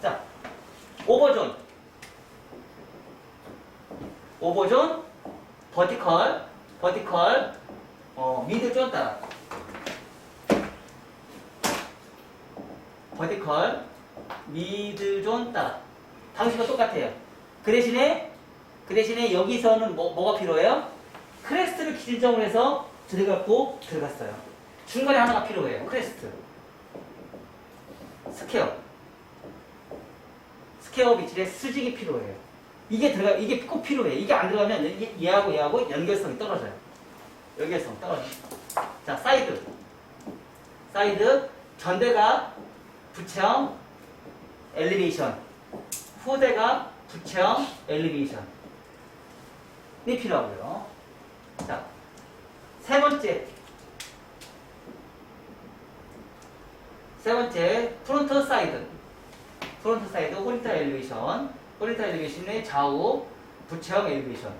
자, 오버존, 버티컬, 미드존 따라. 버티컬, 미드존 따라. 방식은 똑같아요. 그 대신에 여기서는 뭐가 필요해요? 크레스트를 기준점으로 해서 들어갔고 들어갔어요. 중간에 하나가 필요해요. 크레스트. 스퀘어 비틀의 수직이 필요해요. 이게 꼭 필요해. 이게 안 들어가면 얘하고 연결성이 떨어져요. 연결성 떨어져. 자, 사이드, 전대가 부채형 엘리베이션, 후대가 부채형 엘리베이션이 필요하고요. 자, 세 번째, 프론트 사이드, 호리타 엘리베이션의 좌우 부채형 엘리베이션.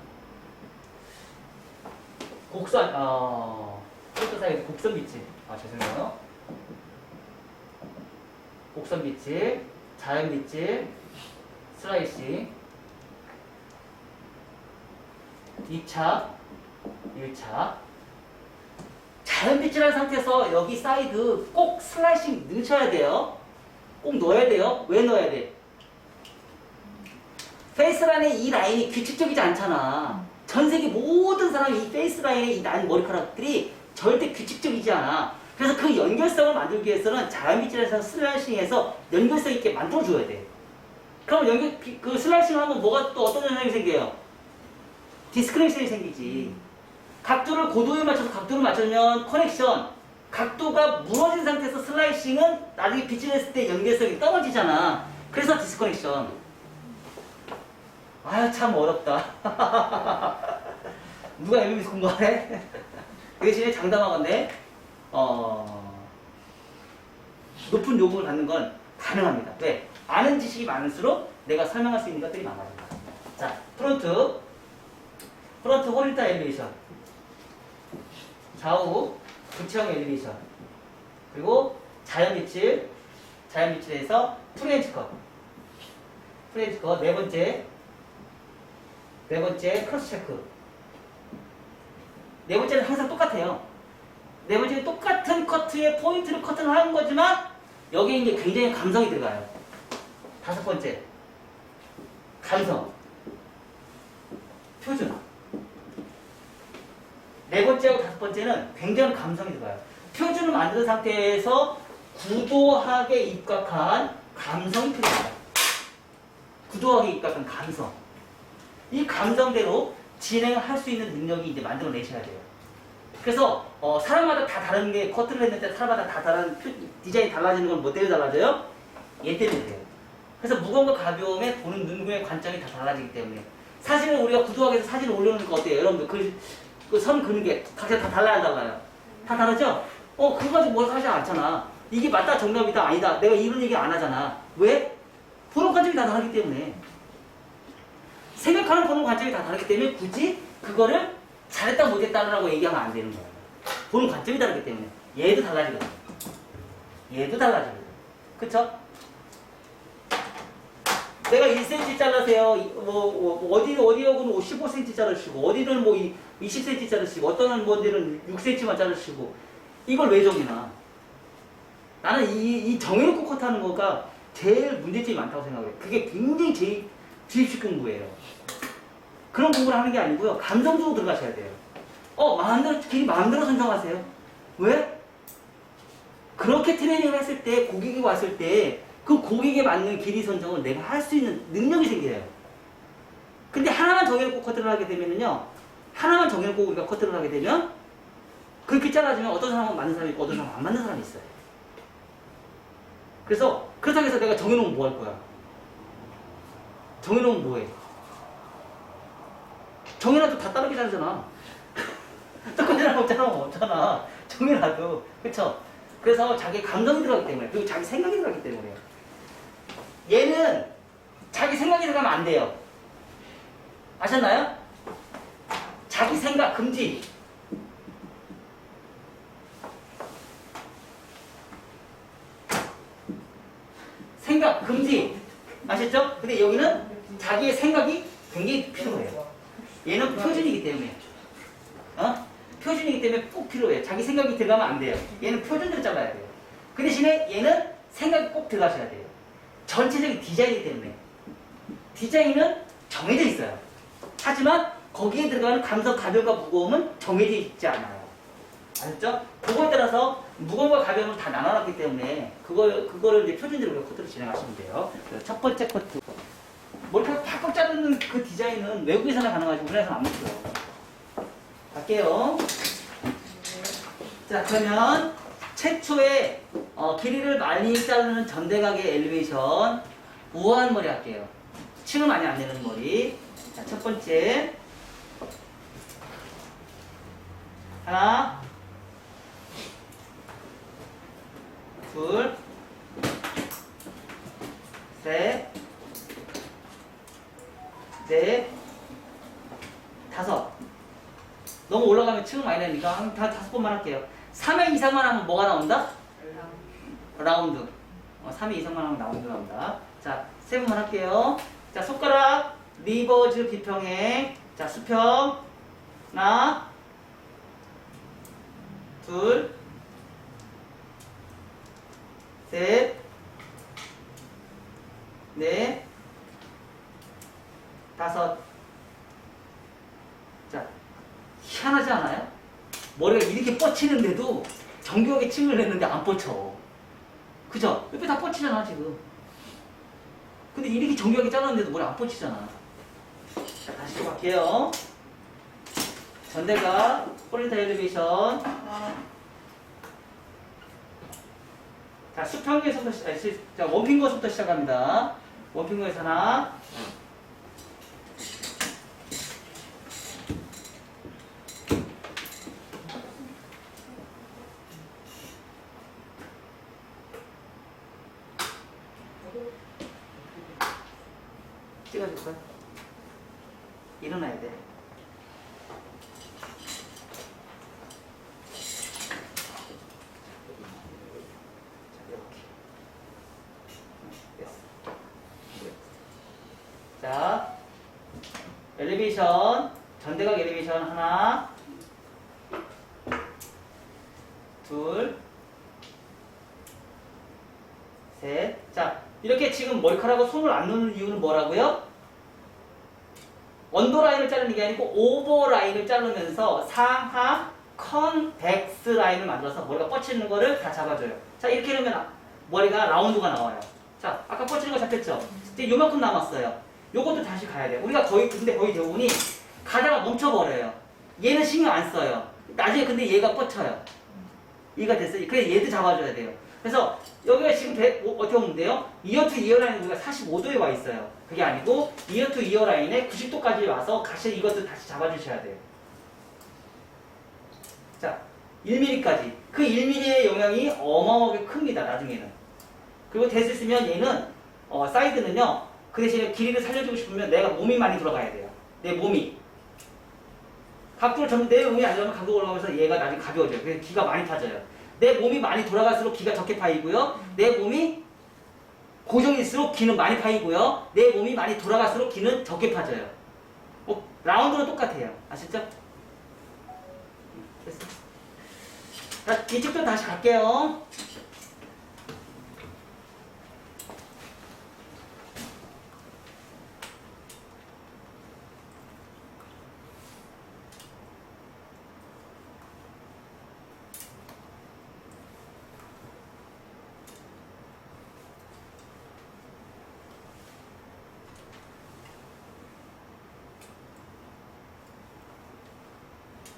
프론트 사이드 곡선 비치. 죄송해요. 곡선 비치, 자연 비치, 슬라이싱. 2차, 1차. 자연 비치라는 상태에서 여기 사이드 꼭 슬라이싱 넣으셔야 돼요. 꼭 넣어야 돼요. 왜 넣어야 돼? 페이스라인의 이 라인이 규칙적이지 않잖아. 전 세계 모든 사람이 이 페이스라인의 이 라인 머리카락들이 절대 규칙적이지 않아. 그래서 그 연결성을 만들기 위해서는 자연 비치에서 슬라이싱해서 연결성 있게 만들어줘야 돼. 그럼 그 슬라이싱을 하면 뭐가 또 어떤 현상이 생겨요? 디스커넥션이 생기지. 각도를 고도에 맞춰서 각도를 맞추면 커넥션, 각도가 무너진 상태에서 슬라이싱은 나중에 빛이 냈을 때 연결성이 떨어지잖아. 그래서 디스커넥션. 아유, 참 어렵다. 누가 MBBS 공부하네? 그 대신에 장담하건대 높은 요금을 받는 건 가능합니다. 왜? 아는 지식이 많을수록 내가 설명할 수 있는 것들이 많아진다. 자, 프론트 호리타 엘리베이션, 좌우 부채형 엘리베이션, 그리고 자연 비치에서 프렌치 컷, 네 번째 크로스 체크. 네 번째는 항상 똑같아요. 네 번째는 똑같은 커트에 포인트를 커트를 하는 거지만 여기에 이제 굉장히 감성이 들어가요. 다섯 번째, 감성, 표준. 네 번째하고 다섯 번째는 굉장히 감성이 들어가요. 표준을 만든 상태에서 구도하게 입각한 감성이 필요해요. 구도하게 입각한 감성. 이 감성대로 진행을 할 수 있는 능력이 이제 만들어내셔야 돼요. 그래서 사람마다 다 다른 게 커트를 했는데 사람마다 다 다른 디자인이 달라지는 건 뭐 때문에 달라져요? 얘 때문에 그래요. 그래서 무거움과 가벼움에 보는 눈금의 관점이 다 달라지기 때문에 사실은 우리가 구도하게 해서 사진을 올려놓으니까 어때요? 여러분들 그 선 그는 게 각자 다 달라요? 다 다르죠? 그거 가지고 뭘 하지 않잖아. 이게 맞다 정답이다 아니다 내가 이런 얘기 안 하잖아. 왜? 보는 관점이 다 다르기 때문에. 생각하는 보는 관점이 다 다르기 때문에 굳이 그거를 잘했다 못했다라고 얘기하면 안 되는 거예요. 보는 관점이 다르기 때문에. 얘도 달라지거든. 그쵸? 내가 1cm 잘라세요. 어디하고는 15cm 자르시고, 어디는 20cm 자르시고, 어떤 데는 6cm만 자르시고, 이걸 왜 정해놔? 나는 이 정해놓고 컷하는 거가 제일 문제점이 많다고 생각해요. 그게 굉장히 주입식 공부예요. 그런 공부를 하는 게 아니고요. 감성적으로 들어가셔야 돼요. 길이 마음대로 선정하세요. 왜? 그렇게 트레이닝을 했을 때, 고객이 왔을 때, 그 고객에 맞는 길이 선정을 내가 할 수 있는 능력이 생겨요. 근데 하나만 정해놓고 커트를 하게 되면요. 우리가 커트를 하게 되면, 그렇게 잘라주면 어떤 사람은 맞는 사람이 있고, 어떤 사람은 안 맞는 사람이 있어요. 그래서, 그렇다고 해서 내가 정해놓으면 뭐 할 거야? 정해놓으면 뭐 해? 정해놔도 다 다르게 자르잖아. 똑같은 사람 없잖아. 정해놔도. 그쵸? 그래서 자기 감정이 들어가기 때문에, 그리고 자기 생각이 들어가기 때문에. 얘는 자기 생각이 들어가면 안 돼요. 아셨나요? 자기 생각 금지. 생각 생각 금지. 아셨죠? 근데 여기는 자기의 생각이 굉장히 필요해요. 얘는 표준이기 때문에. 표준이기 때문에 꼭 필요해요. 자기 생각이 들어가면 안 돼요. 얘는 표준대로 잘라야 돼요. 그 대신에 얘는 생각이 꼭 들어가셔야 돼요. 전체적인 디자인이기 때문에. 디자인은 정해져 있어요. 하지만 거기에 들어가는 감성, 가벼움과 무거움은 정해져 있지 않아요. 아셨죠? 그거에 따라서 무거움과 가벼움을 다 나눠놨기 때문에 그거를 이제 표준대로 코드로 진행하시면 돼요. 첫 번째 코드. 머리카락 팍팍 자르는 그 디자인은 외국에서나 가능하지 우리나라에서는 안 먹어요. 갈게요. 자, 그러면 최초의 길이를 많이 자르는 전대각의 엘리베이션 우아한 머리 할게요. 층을 많이 안 내는 머리. 자, 첫 번째 하나 둘 셋 넷 다섯. 너무 올라가면 층을 많이 내니까 한 다섯 번만 할게요. 3회 이상만 하면 뭐가 나온다? 라운드. 3회 이상만 하면 라운드 나온다. 자, 세 번만 할게요. 자, 손가락 리버즈 비평행. 자, 수평 하나 둘 셋 넷 다섯. 자, 희한하지 않아요? 머리가 이렇게 뻗치는데도 정교하게 층을 냈는데 안 뻗쳐. 그죠? 옆에 다 뻗치잖아 지금. 근데 이렇게 정교하게 잘랐는데도 머리 안 뻗치잖아. 자, 다시 또 갈게요. 전대각 포린타 엘리베이션. 자, 수평에서부터 자, 원핑거부터 시작합니다. 원핑거에서 하나 찍어줄까? 일어나야 돼. 자, 엘리베이션, 전대각 엘리베이션 하나, 둘, 셋. 자, 이렇게 지금 머리카락으로 손을 안 놓는 이유는 뭐라고요? 원도 라인을 자르는 게 아니고 오버 라인을 자르면서 상하 컨벡스 라인을 만들어서 머리가 뻗치는 거를 다 잡아줘요. 자, 이렇게 하면 머리가 라운드가 나와요. 자, 아까 뻗치는 거 잡혔죠? 이제 요만큼 남았어요. 요것도 다시 가야 돼요. 우리가 근데 거의 대부분이 가다가 멈춰버려요. 얘는 신경 안 써요. 나중에 근데 얘가 뻗쳐요. 이해가 됐어요? 그래서 얘도 잡아줘야 돼요. 그래서 여기가 지금 어떻게 보면 돼요? 이어 투 이어 라인은 우리가 45도에 와 있어요. 그게 아니고 이어 투 이어 라인에 90도까지 와서 같이 이것도 다시 잡아주셔야 돼요. 자, 1mm까지. 그 1mm의 영향이 어마어마하게 큽니다. 나중에는. 그리고 됐으면 얘는 사이드는요. 그 대신에 길이를 살려주고 싶으면 내가 몸이 많이 들어가야 돼요. 내 몸이. 각도를 잡으면 내 몸이 안 잡으면 각도가 올라가면서 얘가 나중에 가벼워져요. 그래서 기가 많이 파져요. 내 몸이 많이 돌아갈수록 기가 적게 파이고요. 내 몸이 고정일수록 기는 많이 파이고요. 내 몸이 많이 돌아갈수록 기는 적게 파져요. 라운드는 똑같아요. 아시죠? 됐어. 자, 이쪽도 다시 갈게요.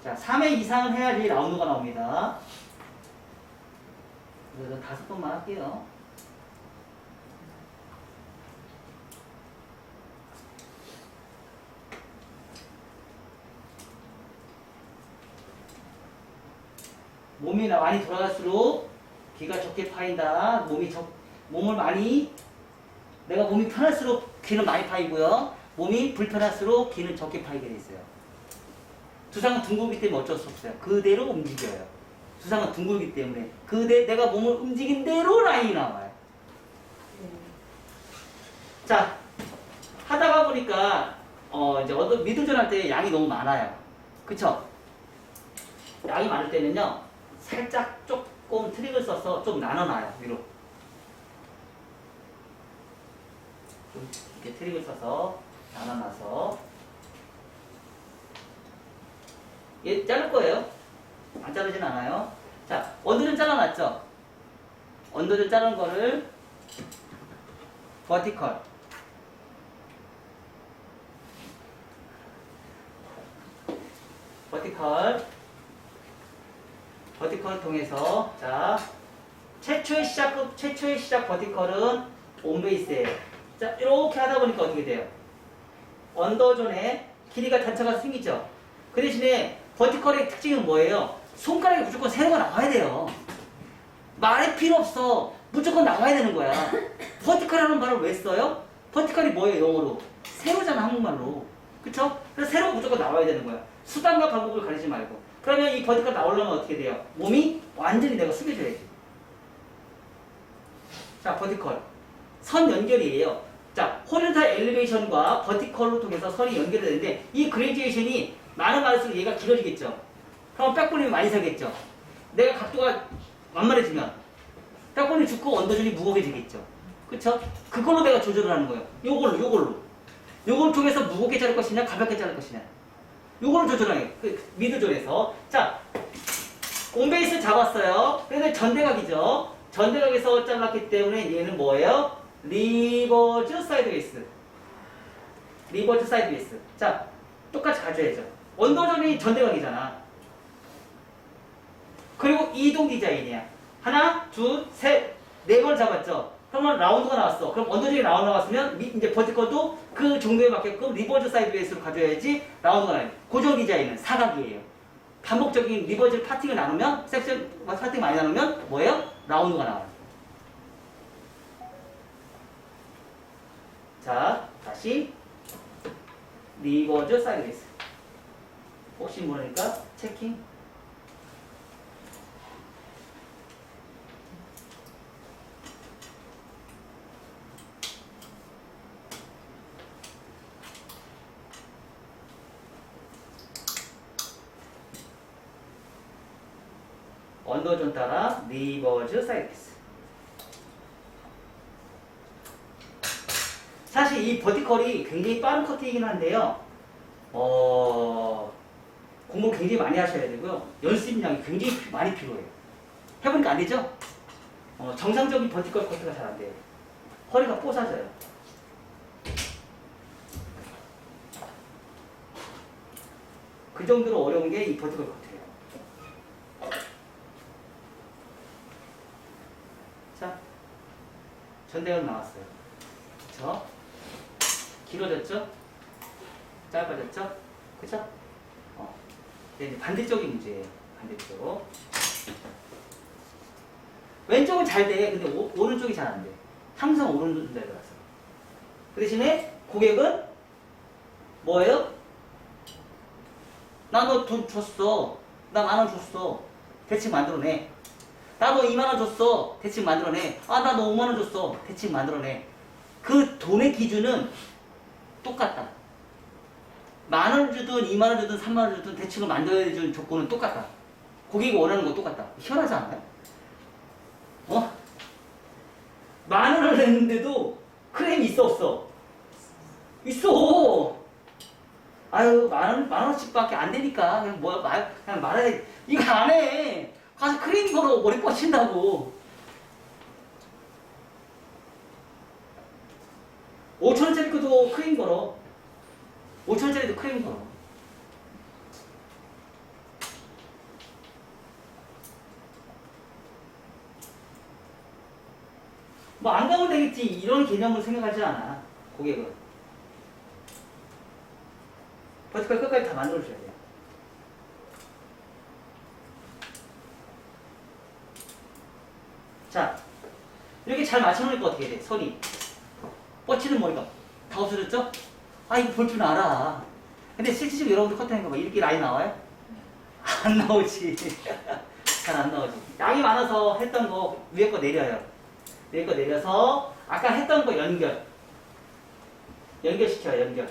자, 3회 이상은 해야지 라운드가 나옵니다. 그래서 5번만 할게요. 몸이 많이 돌아갈수록 기가 적게 파인다. 내가 몸이 편할수록 기는 많이 파이고요. 몸이 불편할수록 기는 적게 파이게 돼 있어요. 두상은 둥글기 때문에 어쩔 수 없어요. 그대로 움직여요. 두상은 둥글기 때문에 내가 몸을 움직인 대로 라인이 나와요. 자, 하다가 보니까 이제 미드존 할 때 양이 너무 많아요. 그쵸? 양이 많을 때는요, 살짝 조금 트릭을 써서 좀 나눠놔요, 위로. 이렇게 트릭을 써서 나눠놔서 얘 자를 거예요. 안 자르진 않아요. 자, 언더존 잘라놨죠? 언더존 자른 거를 버티컬 버티컬 통해서 자 최초의 시작 버티컬은 온베이스예요. 자 이렇게 하다 보니까 어떻게 돼요? 언더존에 길이가 단차가 생기죠. 그 대신에 버티컬의 특징은 뭐예요? 손가락이 무조건 세로가 나와야 돼요. 말이 필요 없어. 무조건 나와야 되는 거야. 버티컬이라는 말을 왜 써요? 버티컬이 뭐예요? 영어로 세로잖아, 한국말로. 그쵸? 그래서 세로가 무조건 나와야 되는 거야. 수단과 방법을 가리지 말고. 그러면 이 버티컬 나오려면 어떻게 돼요? 몸이 완전히 내가 숙여줘야지. 자, 버티컬. 선 연결이에요. 자, 호리존탈 엘리베이션과 버티컬로 통해서 선이 연결이 되는데 이 그레디에이션이 많은 많을수록 얘가 길어지겠죠. 그럼 백볼림이 많이 서겠죠. 내가 각도가 완만해지면 백볼림이 죽고 언더존이 무거워지겠죠. 그쵸? 그걸로 내가 조절을 하는 거예요. 요걸로 통해서 무겁게 자를 것이냐 가볍게 자를 것이냐 요걸로 조절하는 거예요. 미드존에서. 자, 온베이스 잡았어요. 근데 전대각이죠. 전대각에서 잘랐기 때문에 얘는 뭐예요? 리버즈 사이드웨이스. 자, 똑같이 가져야죠. 언더존이 전대각이잖아. 그리고 이동 디자인이야. 하나, 둘, 셋, 네 번 잡았죠. 그러면 라운드가 나왔어. 그럼 언더존이 라운드 나왔으면 이제 버티컬도 그 정도에 맞게끔 리버즈 사이드웨이스로 가져야지 라운드가 나와요. 고정 디자인은 사각이에요. 반복적인 리버즈 파팅을 나누면 섹션 파팅 많이 나누면 뭐예요? 라운드가 나와요. 자, 다시 리버즈 사이드웨이스. 혹시 모르니까 체킹. 언더존 따라 리버즈 사이드웨이스. 사실 이 버티컬이 굉장히 빠른 커트이긴 한데요. 공부 굉장히 많이 하셔야 되고요. 연습량이 굉장히 많이 필요해요. 해보니까 안 되죠? 정상적인 버티컬 커트가 잘 안 돼요. 허리가 뽀사져요. 그 정도로 어려운 게 이 버티컬 커트예요. 자, 전대각 나왔어요. 그쵸? 길어졌죠? 짧아졌죠? 그쵸? 이제 반대쪽이 문제예요. 반대쪽. 왼쪽은 잘 돼. 근데 오른쪽이 잘 안 돼. 항상 오른쪽 내려가서. 그 대신에 고객은 뭐예요? 나 너 돈 줬어. 나 10,000원 줬어. 대칭 만들어내. 나 너 20,000원 줬어. 대칭 만들어내. 아, 나 너 50,000원 줬어. 대칭 만들어내. 그 돈의 기준은 똑같다. 10,000원 주든 20,000원 주든 30,000원 주든 대칭을 만들어야 되는 조건은 똑같다. 고객이 원하는 거 똑같다. 희한하지 않아요? 10,000원을 냈는데도 크레임이 있어 없어? 있어. 아유, 10,000원씩밖에 안 되니까 그냥 그냥 말해. 이거 안 해. 가서 크레임 걸어. 머리 뻗친다고. 5,000원짜리 것도 크레임 걸어. 5,000원짜리도 크레임 걸어. 뭐 안 가면 되겠지. 이런 개념을 생각하지 않아. 고객은. 버티컬 끝까지 다 만들어줘야 돼요. 자, 이렇게 잘 맞춰놓으니까 어떻게 돼? 선이. 뻗치는 머리가 다 없어졌죠? 아, 이거 볼 줄 알아. 근데 실질적으로 여러분들 커트하는 거 봐. 이렇게 라인 나와요? 안 나오지. 잘 안 나오지. 양이 많아서 했던 거 위에 거 내려요. 위에 거 내려서 아까 했던 거 연결. 연결시켜요, 연결.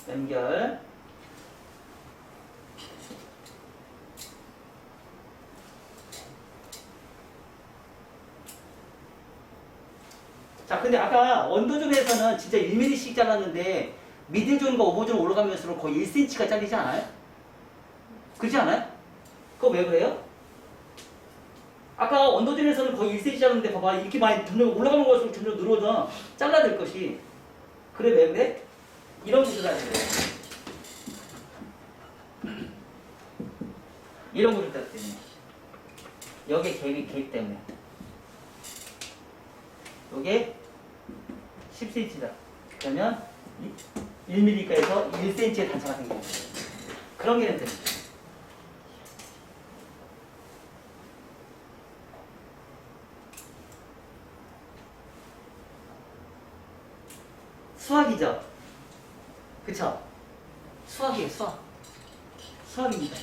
연결. 자, 근데 아까 언더존에서는 진짜 1mm씩 잘랐는데 미들존과 오버존 올라가면서 거의 1cm가 잘리지 않아요? 그렇지 않아요? 그거 왜 그래요? 아까 언더존에서는 거의 1cm 잘랐는데 봐봐, 이렇게 많이 점점 올라가는 거일수록 점점 늘어져. 잘라야 될 것이. 그래, 왜 그래? 이런 구조를 하는 거예요. 이런 구조를 따기 때문에. 여기에 개입 때문에. 요게 10cm다. 그러면 1mm가에서 1cm의 단차가 생겨요. 그런 개념 때문에. 수학이죠? 그쵸? 수학이에요, 수학. 수학입니다.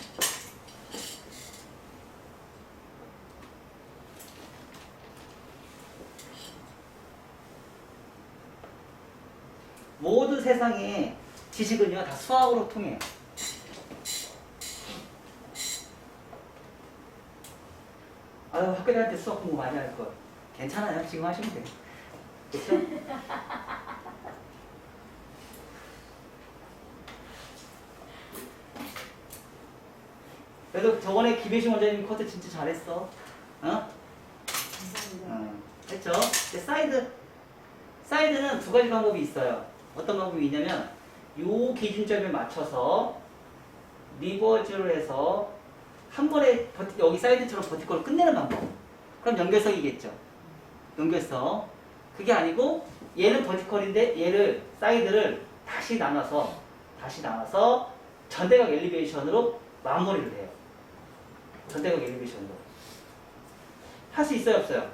모든 세상의 지식은요, 다 수학으로 통해요. 아유, 학교 다닐 때 수학 공부 많이 할 걸. 괜찮아요. 지금 하시면 돼요. 그쵸? 그래도 저번에 김혜신 원장님 커트 진짜 잘했어. 어? 감사합니다. 했죠? 사이드는 두 가지 방법이 있어요. 어떤 방법이 있냐면, 요 기준점에 맞춰서 리버즈를 해서 한 번에 여기 사이드처럼 버티컬을 끝내는 방법. 그럼 연결성이겠죠. 연결성. 그게 아니고 얘는 버티컬인데 얘를 사이드를 다시 나눠서 전대각 엘리베이션으로 마무리를 해요. 전대각 엘리베이션으로. 할 수 있어요, 없어요?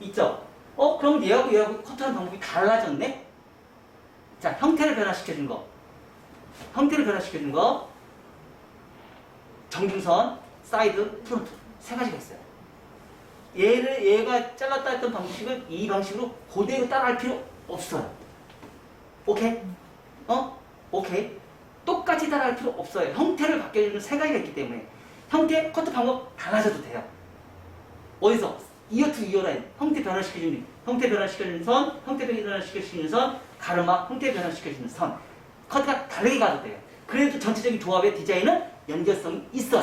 있죠? 그럼 얘하고 커트하는 방법이 달라졌네? 자, 형태를 변화시켜준 거. 정중선, 사이드, 프론트. 세 가지가 있어요. 얘가 잘랐다 했던 방식을 이 방식으로 그대로 따라할 필요 없어요. 오케이? 오케이. 똑같이 따라할 필요 없어요. 형태를 바뀌어주는 세 가지가 있기 때문에. 형태, 커트 방법 달라져도 돼요. 어디서? 이어 투 이어 라인. 형태 변화시켜주는 선, 가르마, 형태 변화시켜주는 선. 커트가 다르게 가도 돼요. 그래도 전체적인 조합의 디자인은 연결성이 있어요.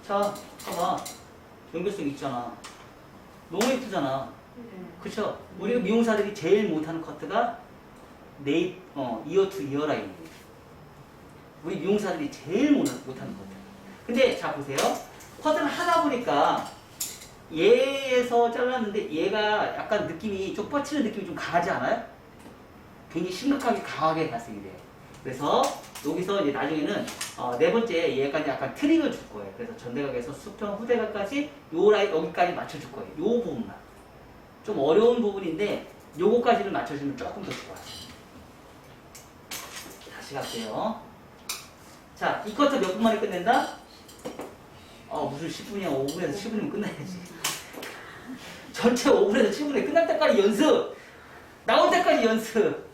자, 봐봐. 연결성 있잖아. 롱웨이트잖아. 그쵸? 우리가 미용사들이 제일 못하는 커트가 이어 투 이어 라인이에요. 우리 미용사들이 제일 못하는 커트. 근데 자 보세요. 커트를 하다 보니까 얘에서 잘랐는데 얘가 약간 느낌이 좀 뻗치는 느낌이 좀 강하지 않아요? 굉장히 심각하게 강하게 발생이 돼요. 그래서 여기서 이제 나중에는 네 번째 얘까지 약간 트릭을 줄 거예요. 그래서 전대각에서 수평 후대각까지 요 라인 여기까지 맞춰줄 거예요. 요 부분만. 좀 어려운 부분인데 요거까지는 맞춰주면 조금 더 좋아요. 다시 갈게요. 자, 이 커트 몇 분 만에 끝낸다? 무슨 10분이야. 5분에서 10분이면 끝나야지. 전체 5분에서 10분에 끝날 때까지 연습! 나올 때까지 연습!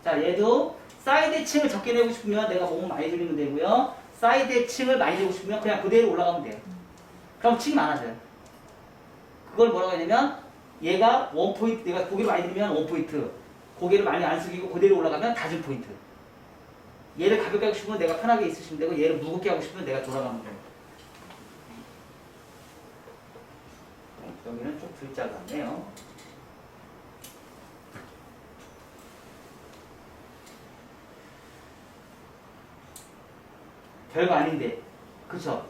자, 얘도 사이드 층을 적게 내고 싶으면 내가 몸을 많이 들이면 되고요. 사이드 층을 많이 내고 싶으면 그냥 그대로 올라가면 돼요. 그럼 층이 많아져요. 그걸 뭐라고 하냐면 얘가 원포인트, 내가 고개를 많이 들이면 원포인트, 고개를 많이 안 숙이고 그대로 올라가면 다중 포인트. 얘를 가볍게 하고 싶으면 내가 편하게 있으시면 되고 얘를 무겁게 하고 싶으면 내가 돌아가면 돼요. 여기는 좀 글자 같네요. 별거 아닌데. 그쵸?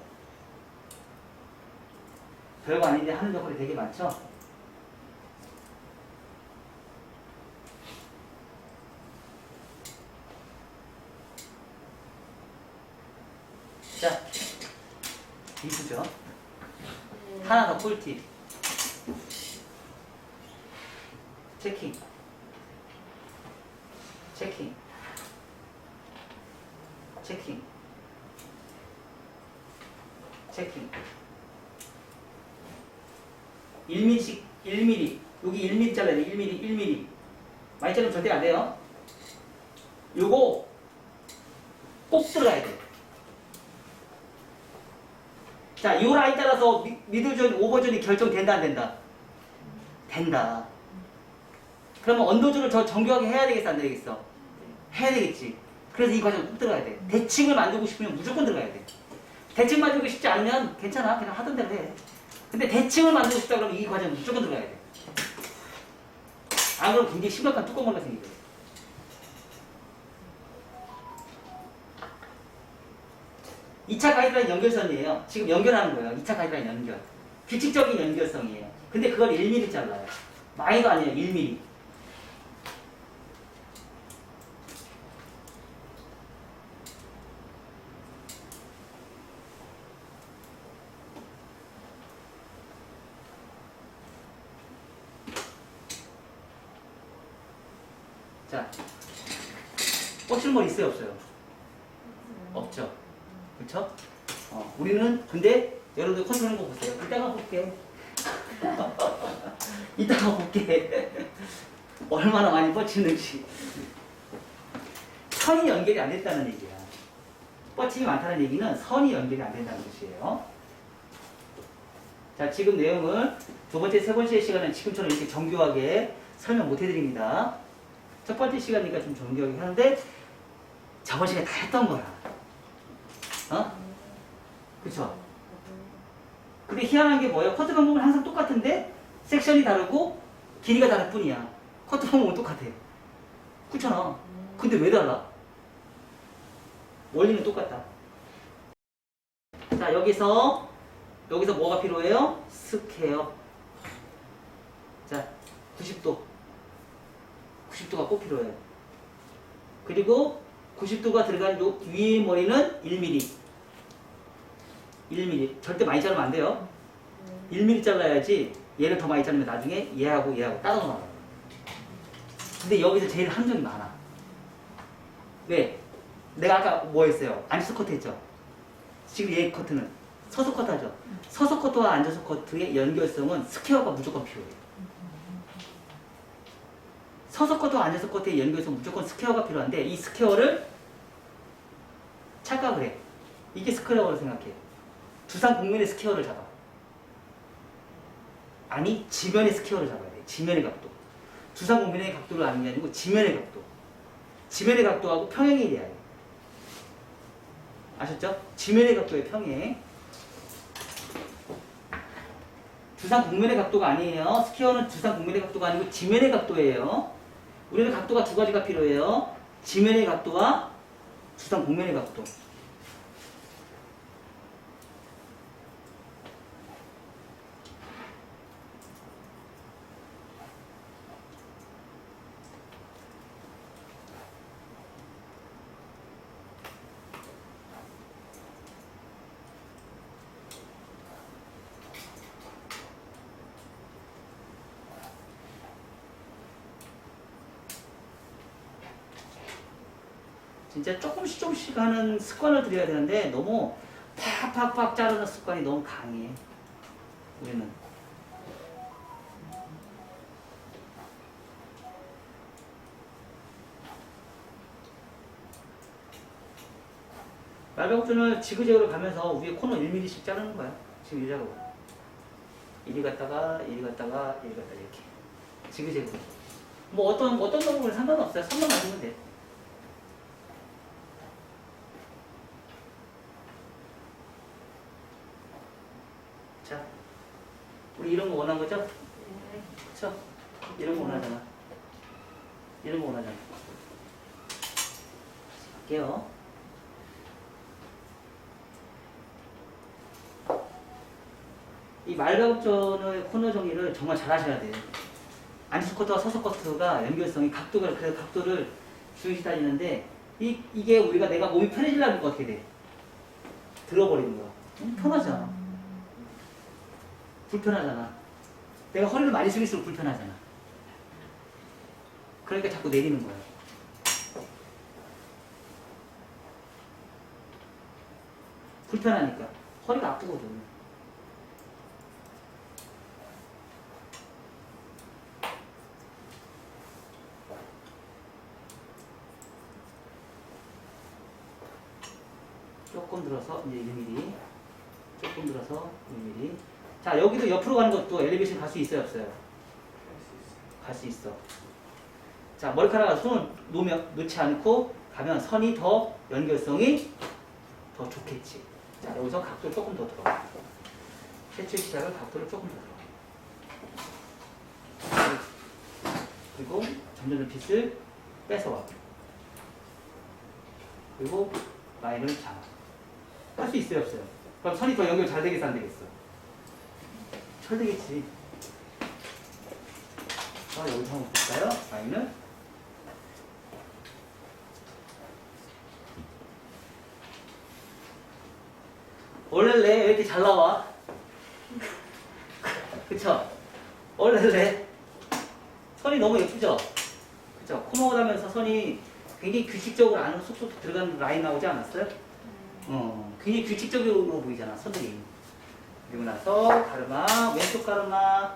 별거 아닌데 하는 역할이 되게 많죠? 자, 이쁘죠? 하나 더 꿀팁. 체킹. 체킹. 체킹. 체킹. 1mm씩, 1mm. 여기 1mm 잘라야 돼. 1mm, 1mm. 많이 자르면 절대 안 돼요. 요거 꼭 들어가야 돼. 자, 요 라인 따라서 미들존, 오버존이 결정된다, 안 된다? 된다. 그러면 언더존을 저 정교하게 해야 되겠어, 안 되겠어? 해야 되겠지. 그래서 이 과정 꼭 들어가야 돼. 대칭을 만들고 싶으면 무조건 들어가야 돼. 대칭 만들고 싶지 않으면 괜찮아. 그냥 하던 대로 해. 근데 대칭을 만들고 싶다 그러면 이 과정 무조건 들어가야 돼. 안 그러면 굉장히 심각한 뚜껑머리가 생기거든. 이 차 가이드라인 연결선이에요. 지금 연결하는 거예요. 2차 가이드라인 연결. 규칙적인 연결성이에요. 근데 그걸 1mm 잘라요. 많이도 아니에요. 1mm. 자, 꽂힐 머리 있어요? 없어요? 없죠. 그쵸? 우리는 근데 여러분들 컨트롤하는 거 보세요. 이따가 볼게. 이따가 볼게. 얼마나 많이 뻗치는지. 선이 연결이 안 됐다는 얘기야. 뻗침이 많다는 얘기는 선이 연결이 안 된다는 것이에요. 자, 지금 내용을 두 번째, 세 번째 시간은 지금처럼 이렇게 정교하게 설명 못 해드립니다. 첫 번째 시간이니까 좀 정교하게 하는데 저번 시간에 다 했던 거야. 그쵸? 근데 희한한 게 뭐예요? 커트 방법은 항상 똑같은데 섹션이 다르고 길이가 다를 뿐이야. 커트 방법은 똑같아. 그렇잖아. 근데 왜 달라? 원리는 똑같다. 자, 여기서 뭐가 필요해요? 스퀘어. 자, 90도. 90도가 꼭 필요해요. 그리고 90도가 들어간 요 위의 머리는 1mm. 1mm. 절대 많이 자르면 안 돼요. 1mm 잘라야지 얘를 더 많이 자르면 나중에 얘하고 따로 나와요. 근데 여기서 제일 함정이 많아. 왜? 내가 아까 뭐 했어요? 앉아서 커트 했죠? 지금 얘 커트는 서서 커트 하죠? 서서 커트와 앉아서 커트의 연결성은 스퀘어가 무조건 필요해요. 서서 커트와 앉아서 커트의 연결성은 무조건 스퀘어가 필요한데 이 스퀘어를 착각을 해. 이게 스퀘어라고 생각해. 두상 곡면의 스퀘어를 잡아. 아니, 지면의 스퀘어를 잡아야 돼. 지면의 각도. 두상 곡면의 각도를 아는 게 아니고 지면의 각도. 지면의 각도하고 평행이 돼야 돼. 아셨죠? 지면의 각도의 평행. 두상 곡면의 각도가 아니에요. 스퀘어는 두상 곡면의 각도가 아니고 지면의 각도예요. 우리는 각도가 두 가지가 필요해요. 지면의 각도와 두상 곡면의 각도. 진짜 조금씩 하는 습관을 들여야 되는데 너무 팍팍팍 자르는 습관이 너무 강해. 우리는. 말백업준을 지그재그로 가면서 위에 코너 1mm씩 자르는 거야. 지금 이 작업을. 이리 갔다가 이리 갔다가 이리 갔다가 이렇게. 지그재그로. 뭐 어떤 방법은 상관없어요. 선만 맞으면 돼. 자, 우리 이런 거 원한 거죠? 그쵸? 이런 거 원하잖아. 이런 거 원하잖아. 갈게요. 이 말가급전의 코너 정리를 정말 잘 하셔야 돼요. 안쪽 커트와 서서 커트가 연결성이 각도가, 그래서 각도를 중요시 따지는데, 이게 우리가 내가 몸이 편해지려면 어떻게 돼? 들어버리는 거야. 편하잖아. 불편하잖아. 내가 허리를 많이 숙일수록 불편하잖아. 그러니까 자꾸 내리는 거야. 불편하니까. 허리가 아프거든. 조금 들어서 이제 1mm, 조금 들어서 1mm. 자, 여기도 옆으로 가는 것도 엘리베이션 갈 수 있어요, 없어요? 갈 수 있어. 자, 머리카락을 손을 놓지 않고 가면 선이 더 연결성이 더 좋겠지. 자, 여기서 각도 조금 더 들어. 최초의 시작을 각도를 조금 더 들어. 그리고 점점 핏을 뺏어와. 그리고 라인을 잡아. 할 수 있어요, 없어요? 그럼 선이 더 연결 잘 되겠어, 안 되겠어? 잘 되겠지. 자, 여기서 한번 볼까요? 라인을. 원래래 왜 이렇게 잘 나와? 그쵸? 원래래 선이 너무 예쁘죠? 그쵸? 코먹어 가면서 선이 굉장히 규칙적으로 안으로 쏙쏙 들어가는 라인 나오지 않았어요? 굉장히 규칙적으로 보이잖아, 선들이. 그리고 나서 가르마, 왼쪽 가르마.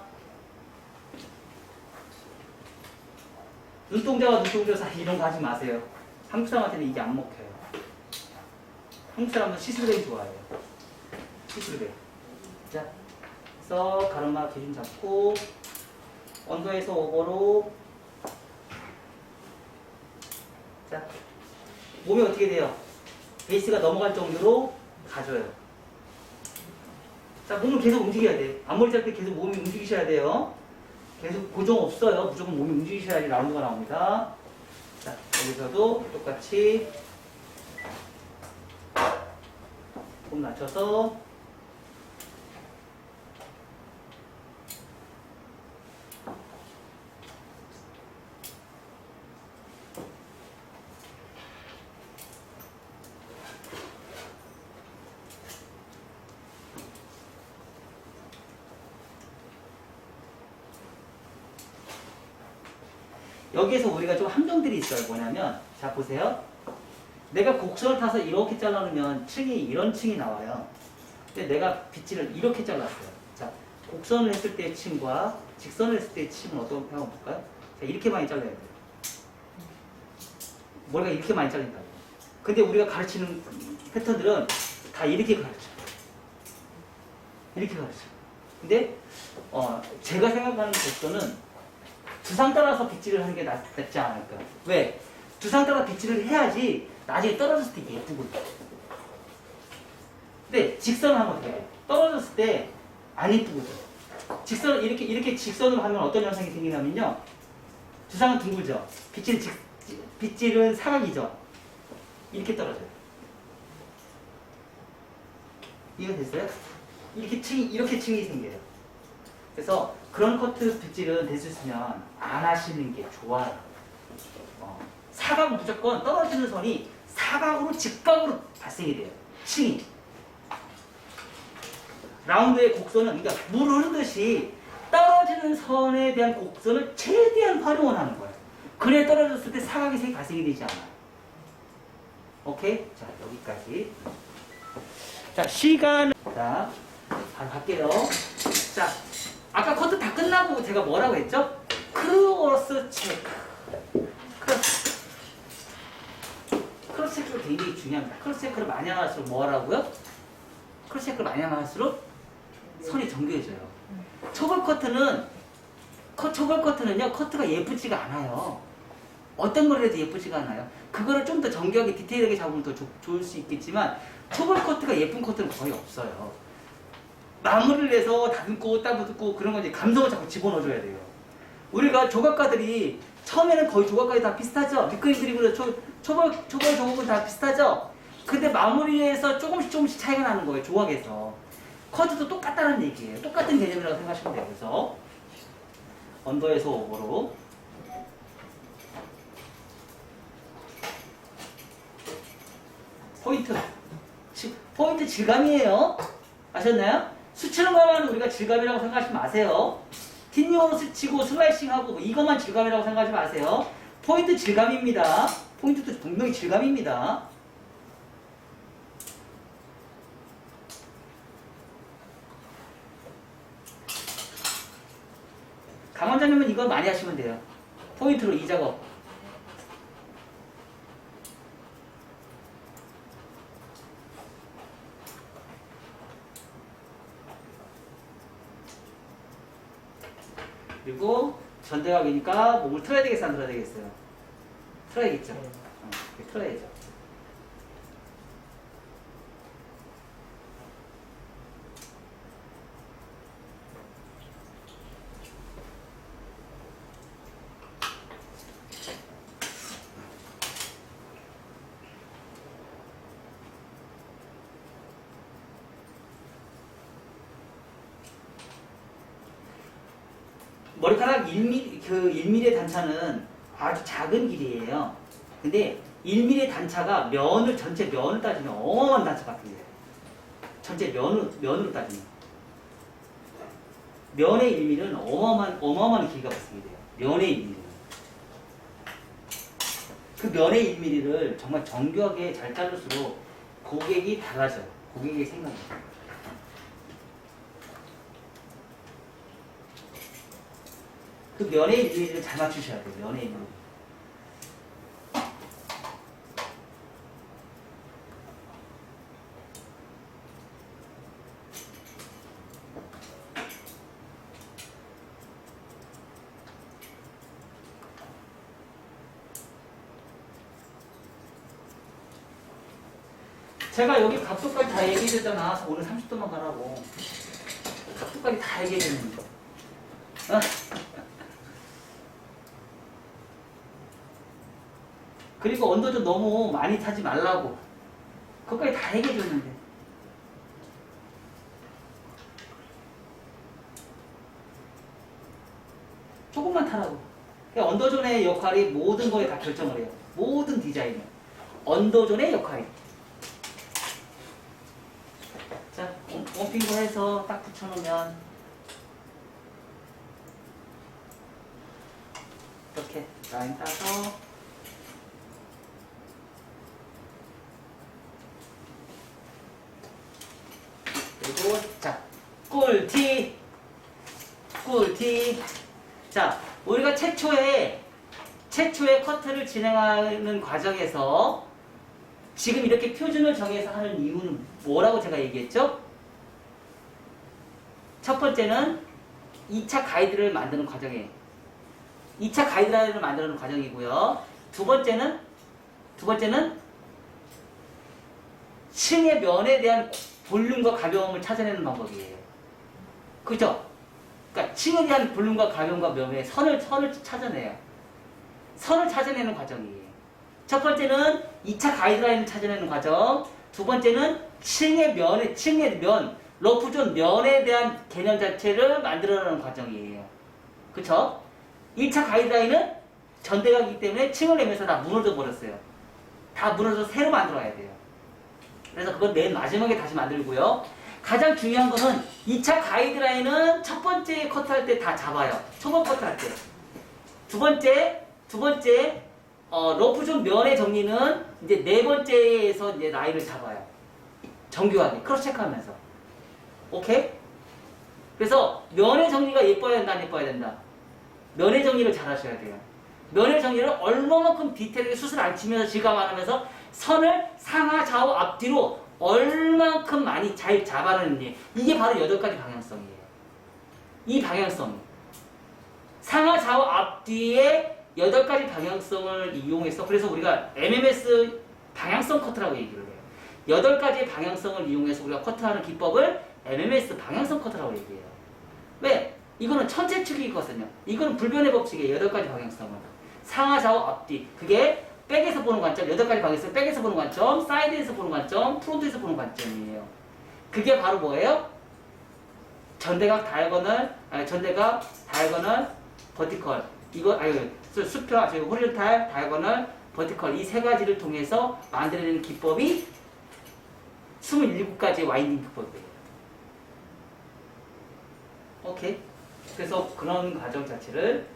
눈동자와 눈동자 사이 이런 거 하지 마세요. 한국 사람한테는 이게 안 먹혀요. 한국 사람은 시스루뱅 좋아해요. 시스루뱅. 자, 그래서 가르마 기준 잡고 언더에서 오버로. 자, 몸이 어떻게 돼요? 베이스가 넘어갈 정도로 가져요. 자, 몸을 계속 움직여야 돼. 앞머리 짤 때 계속 몸이 움직이셔야 돼요. 계속 고정 없어요. 무조건 몸이 움직이셔야지 라운드가 나옵니다. 자, 여기서도 똑같이 몸 낮춰서 여기에서 우리가 좀 함정들이 있어요. 뭐냐면, 자, 보세요. 내가 곡선을 타서 이렇게 잘라놓으면 층이, 이런 층이 나와요. 근데 내가 빗질을 이렇게 잘랐어요. 자, 곡선을 했을 때의 층과 직선을 했을 때의 층은 어떻게 한번 볼까요? 자, 이렇게 많이 잘라야 돼요. 머리가 이렇게 많이 잘린다고. 근데 우리가 가르치는 패턴들은 다 이렇게 가르쳐. 이렇게 가르쳐. 근데, 제가 생각하는 곡선은 두상 따라서 빗질을 하는 게 낫지 않을까. 왜? 두상 따라 빗질을 해야지 나중에 떨어졌을 때 예쁘거든. 근데 직선을 하면 어떻게 돼? 떨어졌을 때 안 예쁘거든. 직선을 이렇게 직선으로 하면 어떤 현상이 생기냐면요. 두상은 둥글죠. 빗질은 사각이죠. 이렇게 떨어져요. 이해됐어요? 이렇게 층이 생겨요. 그래서 그런 커트 빗질은 될 수 있으면 안 하시는 게 좋아요. 사각은 무조건 떨어지는 선이 사각으로 직각으로 발생이 돼요. 층이. 라운드의 곡선은 그러니까 물 흐르듯이 떨어지는 선에 대한 곡선을 최대한 활용을 하는 거예요. 그래 떨어졌을 때 사각이 발생이 되지 않아요. 오케이? 자, 여기까지. 자, 시간. 자, 바로 갈게요. 자, 아까 커트 다 끝나고 제가 뭐라고 했죠? 크로스 체크. 크로스 체크가 굉장히 중요합니다. 크로스 체크를 많이 하할수록 뭐 하라고요? 크로스 체크를 많이 하할수록 선이 정교해져요. 초벌 커트는요, 커트가 예쁘지가 않아요. 어떤 걸 해도 예쁘지가 않아요. 그거를 좀 더 정교하게 디테일하게 잡으면 더 좋을 수 있겠지만, 초벌 커트가 예쁜 커트는 거의 없어요. 마무리를 해서 다듬고 따듬고 그런 건 이제 감성을 자꾸 집어넣어줘야 돼요. 우리가 조각가들이 처음에는 거의 조각가들이 다 비슷하죠. 밑그림 그리고 초벌 조각은 다 비슷하죠. 근데 마무리에서 조금씩 차이가 나는 거예요. 조각에서. 커트도 똑같다는 얘기예요. 똑같은 개념이라고 생각하시면 돼요. 그래서 언더에서 오버로 포인트 질감이에요. 아셨나요? 수치는 것만 우리가 질감이라고 생각하지 마세요. 틴용으로 스치고 슬라이싱하고 뭐 이것만 질감이라고 생각하지 마세요. 포인트 질감입니다. 포인트도 분명히 질감입니다. 강 원장님은 이거 많이 하시면 돼요. 포인트로 이 작업. 그리고 전대각이니까 몸을 틀어야 되겠어, 안 틀어야 되겠어요? 틀어야겠죠. 틀어야죠. 머리카락 1mm, 그 1mm의 단차는 아주 작은 길이에요. 근데 1mm 단차가 전체 면을 따지면 어마어마한 단차 같은 거예요. 전체 면으로 따지면. 면의 1mm는 어마어마한 길이가 붙습니다. 면의 1mm는. 그 면의 1mm를 정말 정교하게 잘 자를수록 고객이 달라져요. 고객의 생각이. 그 면의 1mm를 잘 맞추셔야 돼요. 면의 1mm. 제가 여기 각도까지 다 얘기해줬잖아. 오늘 30도만 가라고. 각도까지 다 얘기해줬는데. 그리고 언더도 너무 많이 타지 말라고. 그것까지 다 얘기해줬는데. 조금만 타라고. 그러니까 언더존의 역할이 모든 거에 다 결정을 해요. 모든 디자인은. 언더존의 역할이. 자, 원핑거 해서 딱 붙여놓으면 이렇게 라인 따서 그리고 자, 꿀팁. 자, 우리가 최초에 커트를 진행하는 과정에서 지금 이렇게 표준을 정해서 하는 이유는 뭐라고 제가 얘기했죠? 첫 번째는 2차 가이드를 만드는 과정이에요. 2차 가이드라인을 만드는 과정이고요. 두 번째는 층의 면에 대한 볼륨과 가벼움을 찾아내는 방법이에요. 그죠? 그러니까 층에 대한 볼륨과 가벼움과 면의 선을 찾아내요. 선을 찾아내는 과정이에요. 첫 번째는 2차 가이드라인을 찾아내는 과정. 두 번째는 층의 면, 러프존 면에 대한 개념 자체를 만들어내는 과정이에요. 그쵸? 1차 가이드라인은 전대각이기 때문에 층을 내면서 다 무너져 버렸어요. 다 무너져서 새로 만들어야 돼요. 그래서 그건 맨 마지막에 다시 만들고요. 가장 중요한 거는 2차 가이드라인은 첫 번째 커트할 때 다 잡아요. 초반 커트할 때. 두 번째, 러프존 면의 정리는 이제 네 번째에서 이제 라인을 잡아요. 정교하게, 크로스 체크하면서. 오케이? 그래서 면의 정리가 예뻐야 된다, 안 예뻐야 된다? 면의 정리를 잘 하셔야 돼요. 면의 정리를 얼마만큼 디테일하게 수술 안 치면서 질감 안 하면서 선을 상하, 좌우, 앞뒤로 얼만큼 많이 잘 잡아내는지. 이게 바로 8가지 방향성이에요. 이 방향성. 상하, 좌우, 앞뒤에 8가지 방향성을 이용해서, 그래서 우리가 MMS 방향성 커트라고 얘기를 해요. 8가지 방향성을 이용해서 우리가 커트하는 기법을 MMS 방향성 커트라고 얘기해요. 왜? 이거는 천체축이거든요. 이거는 불변의 법칙이에요. 8가지 방향성은. 상하, 좌우, 앞뒤. 그게 백에서 보는 관점, 8가지 방향성, 백에서 보는 관점, 사이드에서 보는 관점, 프론트에서 보는 관점이에요. 그게 바로 뭐예요? 전대각 다이아고널 버티컬 이거 아니 수평 저기 호리존탈 다이아고널 버티컬 이 세 가지를 통해서 만들어내는 기법이 27가지의 와인딩 기법이에요. 오케이. 그래서 그런 과정 자체를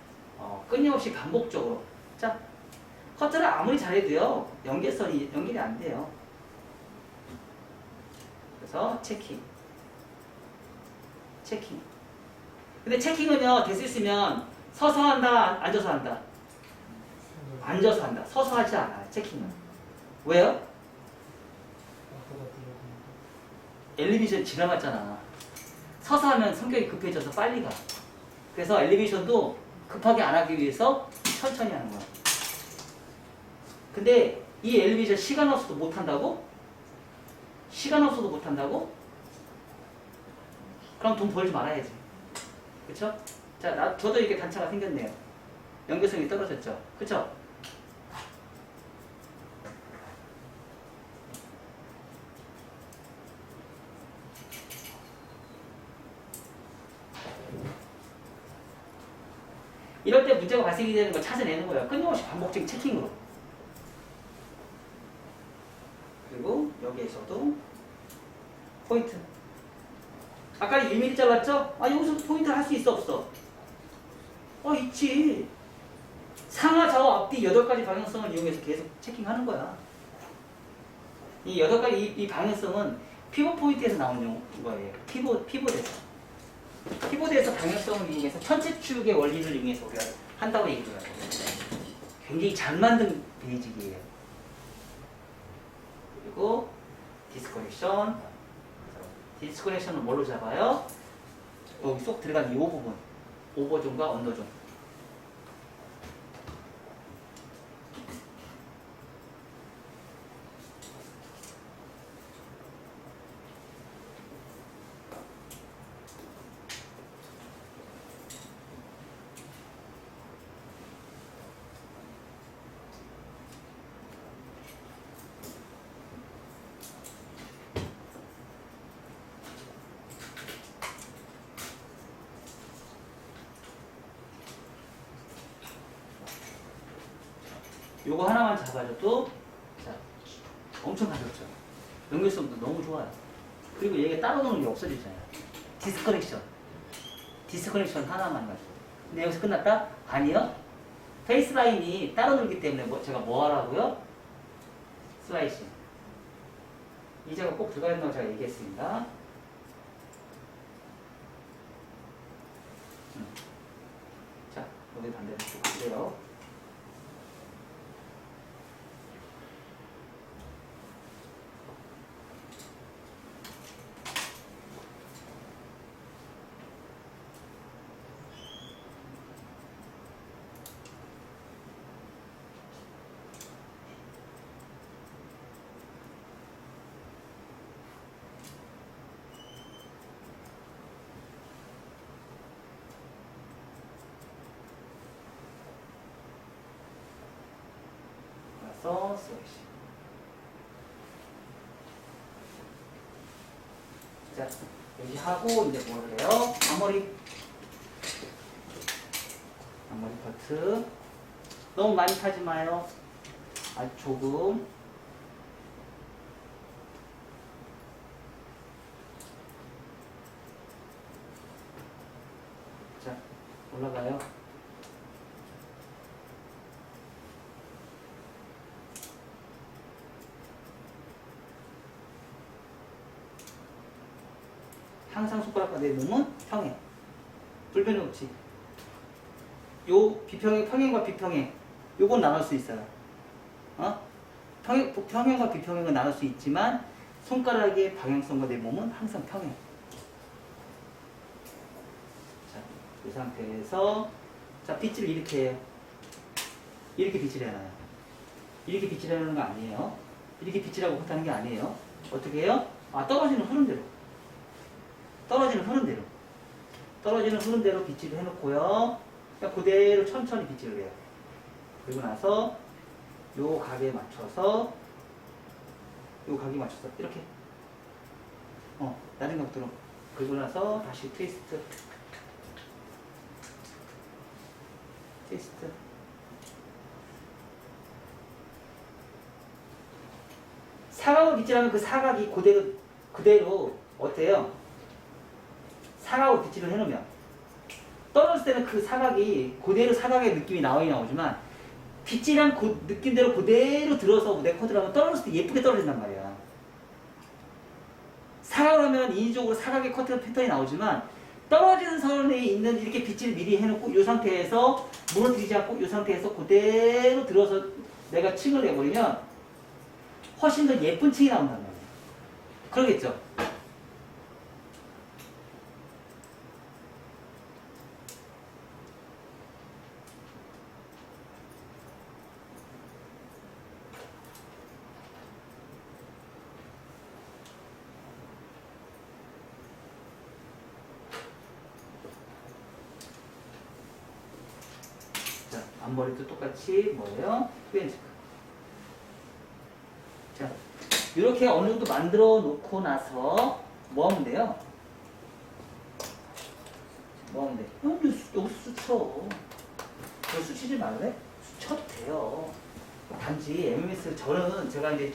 끊임없이 반복적으로 자 커트를 아무리 잘해도요 연결이 안 돼요. 그래서 체킹. 근데 체킹은요 될 수 있으면 서서 한다 앉아서 한다. 앉아서 한다. 서서 하지 않아요 체킹은. 왜요? 엘리베이션 지나갔잖아. 서서 하면 성격이 급해져서 빨리 가. 그래서 엘리베이션도 급하게 안 하기 위해서 천천히 하는 거야. 근데 이 엘리베이션 시간 없어도 못 한다고? 그럼 돈 벌지 말아야지. 그쵸? 자, 저도 이렇게 단차가 생겼네요. 연결성이 떨어졌죠? 그쵸? 이럴 때 문제가 발생이 되는 걸 찾아내는 거예요. 끊임없이 반복적인 체킹으로. 그리고 여기에서도 포인트. 아까 1mm 잘랐죠? 여기서 포인트를 할 수 있어 없어? 있지. 상하 좌우 앞뒤 8가지 방향성을 이용해서 계속 체킹하는 거야. 이 8가지 이 방향성은 피벗 포인트에서 나오는 거예요. 피벗에서. 키보드에서 방향성을 이용해서 천체 축의 원리를 이용해서 우리가 한다고 얘기를 해요. 굉장히 잘 만든 베이직이에요. 그리고 디스커넥션은 뭘로 잡아요? 여기 쏙 들어간 이 부분, 오버존과 언더존. 요거 하나만 잡아줘도 자, 엄청 가볍죠. 연결성도 너무 좋아요. 그리고 얘가 따로 노는 게 없어지잖아요. 디스커넥션 하나만 가지고. 근데 여기서 끝났다? 아니요. 페이스 라인이 따로 놀기 때문에 제가 뭐 하라고요? 슬라이싱. 이 작업 꼭 들어가야 된다고 제가 얘기했습니다. 자, 여기 반대로 쭉 가세요. 슬래시. 자, 여기 하고 이제 뭘 해요? 앞머리 커트. 너무 많이 타지 마요. 아주 조금. 자, 올라가요. 항상 손가락과 내 몸은 평행. 불변이 없지. 요 평행과 비평행. 요건 나눌 수 있어요. 평행과 비평행은 나눌 수 있지만 손가락의 방향성과 내 몸은 항상 평행. 자, 이 상태에서 자, 빗질 이렇게 해요. 이렇게 빗질 해놔요. 이렇게 빗질 해놓는 거 아니에요. 이렇게 빗질하고 못하는 게 아니에요. 어떻게 해요? 떨어지는 흐른 대로 빗질을 해놓고요. 그냥 그대로 천천히 빗질을 해요. 그리고 나서 요 각에 맞춰서 이렇게 다른 각도로 그리고 나서 다시 트위스트. 트위스트. 사각을 빗질하면 그 사각이 그대로 어때요? 사각으로 빗질을 해놓으면 떨어질 때는 그 사각이 그대로 사각의 느낌이 나오지만 빗질한 그 느낌대로 그대로 들어서 내 코드를 하면 떨어졌을 때 예쁘게 떨어진단 말이야. 사각을 하면 인위적으로 사각의 커트 패턴이 나오지만 떨어지는 선에 있는 이렇게 빗질을 미리 해놓고 이 상태에서 무너뜨리지 않고 이 상태에서 그대로 들어서 내가 층을 내버리면 훨씬 더 예쁜 층이 나온단 말이야. 그러겠죠? 자, 앞머리도 똑같이 뭐예요? 왼쪽. 자, 이렇게 어느 정도 만들어 놓고 나서 뭐 하면 돼요? 뭐 하면 돼? 여기 수쳐. 여기 수치지 말래? 수쳐도 돼요. 단지 MMS 저는 제가 이제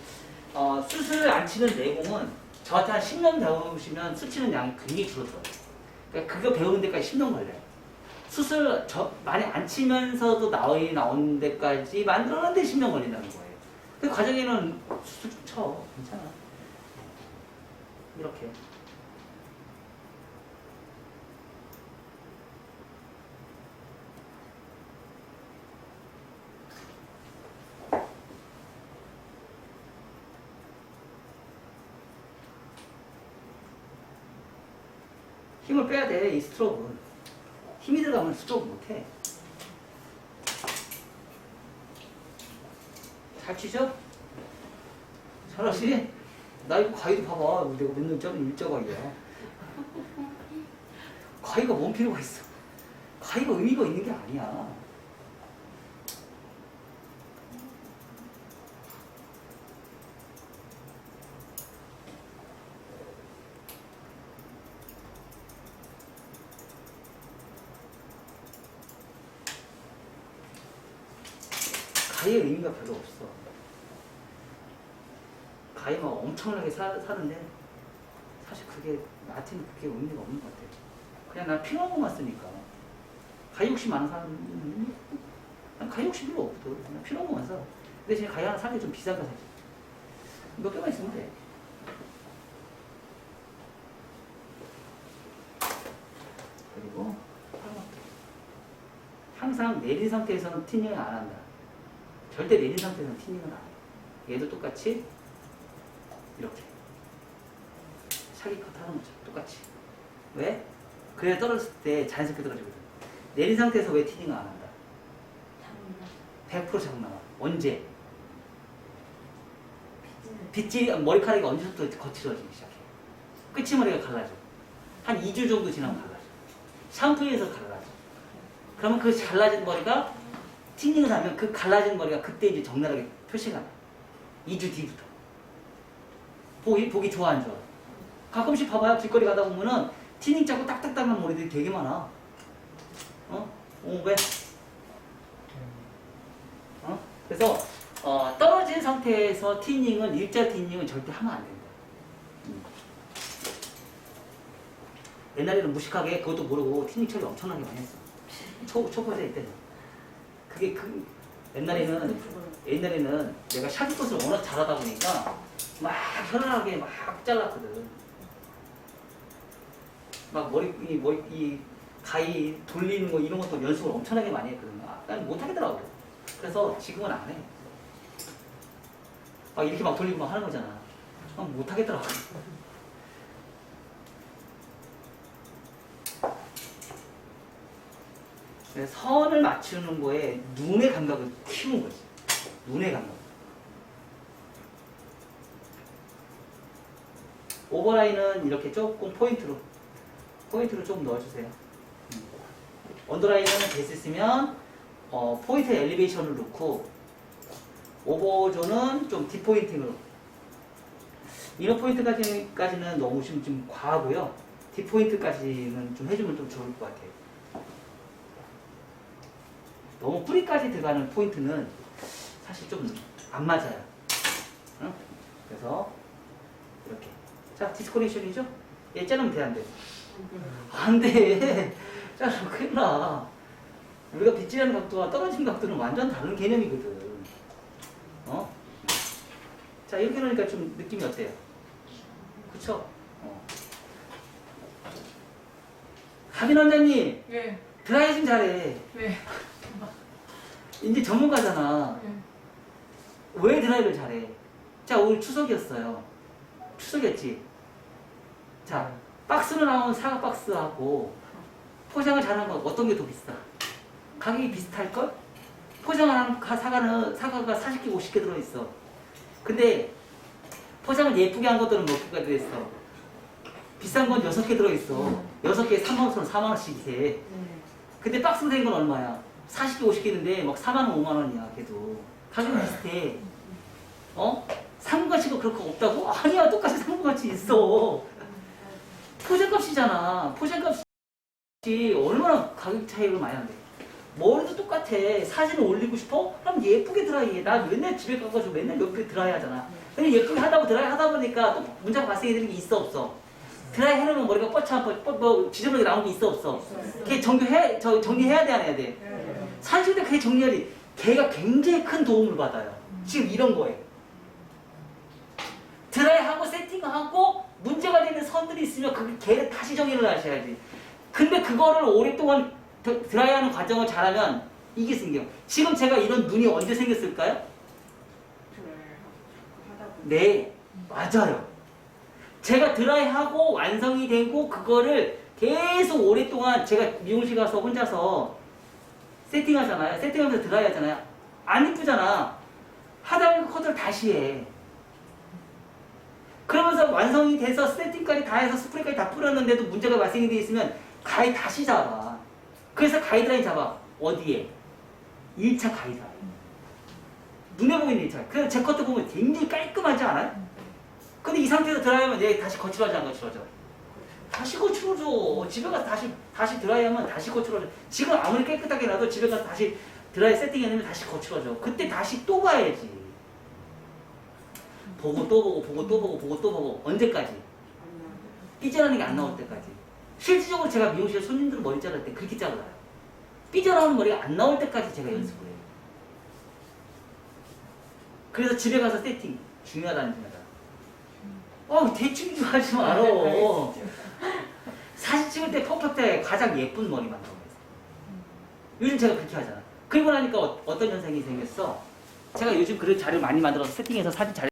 숱을 안 치는 내공은 저한테 한 10년 배우시면 수치는 양이 굉장히 줄어들어요. 그러니까 그거 배우는 데까지 10년 걸려요. 숱을 많이 안 치면서도 나오는 데까지 만들어내는데 10년 걸린다는 거예요. 그 과정에는 숱을 쳐. 괜찮아. 이렇게. 힘을 빼야 돼, 이 스트로크는. 힘이 들어가면 스트로크 못해. 잘 치죠? 잘하시? 나 이거 가위도 봐봐. 내가 맨날 짜는 일자가위야. 가위가 뭔 필요가 있어? 가위가 의미가 있는 게 아니야. 가위의 의미가 별로 없어. 가위만 엄청나게 사는데 사실 그게 나한테는 그게 의미가 없는 것 같아. 그냥 난 필요한 것만 쓰니까. 가위 욕심 많은 사람은 난 가위 욕심 필요 없거든. 그냥 필요한 것만 사. 근데 지금 가위 하나 사는 게 좀 비싼 거 사지. 몇 개만 있으면 돼. 그리고 항상 내린 상태에서는 튜닝을 안 한다. 절대 내린 상태에서는 튜닝을 안 해. 얘도 똑같이 이렇게 샤기 컷 하는 거죠. 똑같이. 왜? 그래야 떨어졌을 때 자연스럽게 떨어지거든. 내린 상태에서 왜 튜닝을 안 한다? 100% 자국 나와. 언제? 빗질이 머리카락이 언제부터 거칠어지기 시작해? 끝이머리가 갈라져. 한 2주 정도 지나면 갈라져. 샴푸에서 갈라져. 그러면 그 갈라진 머리가 튜닝을 하면 그 갈라진 머리가 그때 이제 적나라하게 표시가 나. 2주 뒤부터. 보기 좋아 안 좋아? 가끔씩 봐봐요. 길거리 가다 보면은 튜닝 짜고 딱딱딱한 머리들이 되게 많아. 왜? 그래서 떨어진 상태에서 튜닝은 일자 튜닝은 절대 하면 안 된다. 옛날에는 무식하게 그것도 모르고 튜닝 처리 엄청나게 많이 했어. 초보자일 때는. 그게 옛날에는 내가 샤기컷을 워낙 잘하다 보니까 막 현란하게 막 잘랐거든. 막 이 가위 돌리는 거 이런 것도 연습을 엄청나게 많이 했거든. 난 못하겠더라고. 그래서 지금은 안 해. 막 이렇게 막 돌리고 막 하는 거잖아. 못하겠더라고. 선을 맞추는 거에 눈의 감각을 키우는 거지. 눈의 감각. 오버라인은 이렇게 조금 포인트로 조금 넣어주세요. 언더라인은 됐으면 포인트 엘리베이션을 넣고 오버존은 좀 딥포인팅으로. 이너 포인트까지는 너무 좀 과하고요. 뒷포인트까지는 좀 해주면 좀 좋을 것 같아요. 너무 뿌리까지 들어가는 포인트는 사실 좀 안 맞아요. 응? 그래서 이렇게. 자, 디스코네이션이죠? 얘 자르면 돼, 안 돼? 안 돼. 자르면 큰일 나. 우리가 빗질하는 각도와 떨어진 각도는 완전 다른 개념이거든. 어? 자, 이렇게 놓으니까 좀 느낌이 어때요? 그쵸? 하빈 원장님, 네. 드라이 좀 잘해. 네. 이제 전문가잖아. 네. 왜 드라이를 잘해? 자, 오늘 추석이었어요. 추석이었지? 자, 박스로 나온 사과 박스하고 포장을 잘하는 거 어떤 게 더 비싸? 가격이 비슷할걸? 포장을 하는 사과가 40개, 50개 들어있어. 근데 포장을 예쁘게 한 것들은 몇 개가 들어있어? 비싼 건 6개 들어있어. 6개에 3만원, 4만원씩이 돼. 근데 박스로 된 건 얼마야? 40개, 50개인데 막 4만원, 5만원이야, 걔도. 가격이 비슷해. 어? 상품가치가 그렇게 없다고? 아니야, 똑같이 상품가치 있어. 포장값이잖아. 포장값이 얼마나 가격 차이가 많이 난대. 머리도 똑같아. 사진을 올리고 싶어? 그럼 예쁘게 드라이해. 나 맨날 집에 가가지고 맨날 예쁘게 드라이 하잖아. 근데 예쁘게 드라이 하다 보니까 또 문제가 발생되는 게 있어, 없어? 드라이 해놓으면 머리가 지저분하게 나온 게 있어, 없어? 걔 정리해야 돼, 안 해야 돼? 사실 근데 걔 정리하지. 걔가 굉장히 큰 도움을 받아요. 지금 이런 거에. 드라이하고 세팅하고 문제가 되는 선들이 있으면 걔를 다시 정리를 하셔야지. 근데 그거를 오랫동안 드라이하는 과정을 잘하면 이게 생겨. 지금 제가 이런 눈이 언제 생겼을까요? 네, 맞아요. 제가 드라이하고 완성이 되고 그거를 계속 오랫동안 제가 미용실 가서 혼자서 세팅하잖아요. 세팅하면서 드라이 하잖아요. 안 이쁘잖아. 하다 보니까 커트를 다시 해. 그러면서 완성이 돼서 세팅까지 다 해서 스프레이까지 다 뿌렸는데도 문제가 발생이 돼 있으면 가위 다시 잡아. 그래서 가이드라인 잡아. 어디에? 1차 가이드라인. 눈에 보이는 1차. 그래서 제 커트 보면 굉장히 깔끔하지 않아요? 근데 이 상태에서 드라이하면 얘 다시 거칠어져 안 거칠어져? 다시 거칠어져. 집에 가서 다시 드라이하면 다시 거칠어져. 지금 아무리 깨끗하게 놔도 집에 가서 다시 드라이 세팅해놓으면 다시 거칠어져. 그때 다시 또 봐야지. 보고 또 보고 보고 또 보고 보고 또 보고 언제까지? 삐져나오는 게 안 나올 때까지. 실질적으로 제가 미용실에 손님들 머리 자를 때 그렇게 잘라요. 삐져나오는 머리가 안 나올 때까지 제가 연습을 해요. 그래서 집에 가서 세팅 중요하다는 중요하다. 대충 좀 하지 말어. 사진 찍을 때 퍼펙트하게 가장 예쁜 머리 만들어. 요즘 제가 그렇게 하잖아. 그리고 나니까 어떤 현상이 생겼어? 제가 요즘 그런 자료 많이 만들어서 세팅해서 사진 잘